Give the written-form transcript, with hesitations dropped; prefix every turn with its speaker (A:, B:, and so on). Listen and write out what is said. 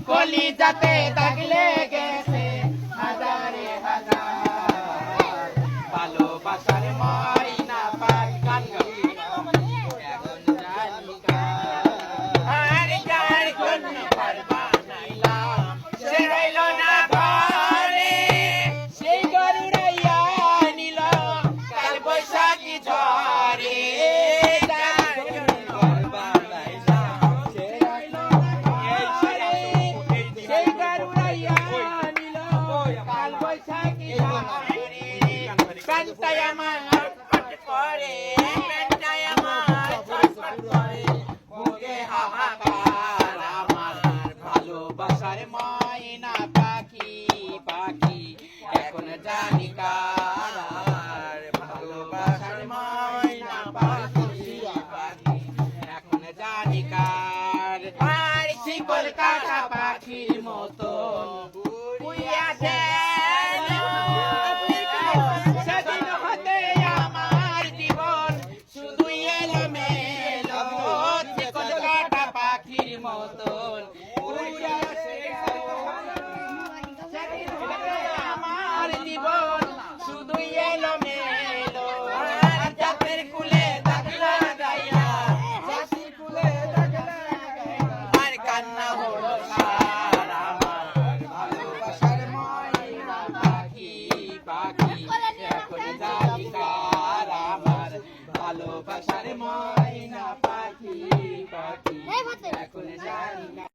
A: কলিজাতে দাগলে গেছে হাজারে হাজার ভালোবাসার ময়না পাখি এখন জানি আর যার জন্য ঘর বানাইলাম সে রইল না ঘরে সেই গরু উড়াইয়া নিল কাল বৈশাখী ঝড়ে যার জন্য ঘর বানাইলাম সে রইল না ঘরে সেই গরু উড়াইয়া নিল কাল বৈশাখী ঝড়ে কান্তায় আমার ছটফট করে কান্তায় আমার ছটফট করে বুকে হাহাকার আমার ভালোবাসার ময়না পাখি পাখি এখন জানি কার ভালোবাসার ময়না পাখি পাখি এখন জানি কার আর শিকল কাটা পাখির মতো উড়িয়া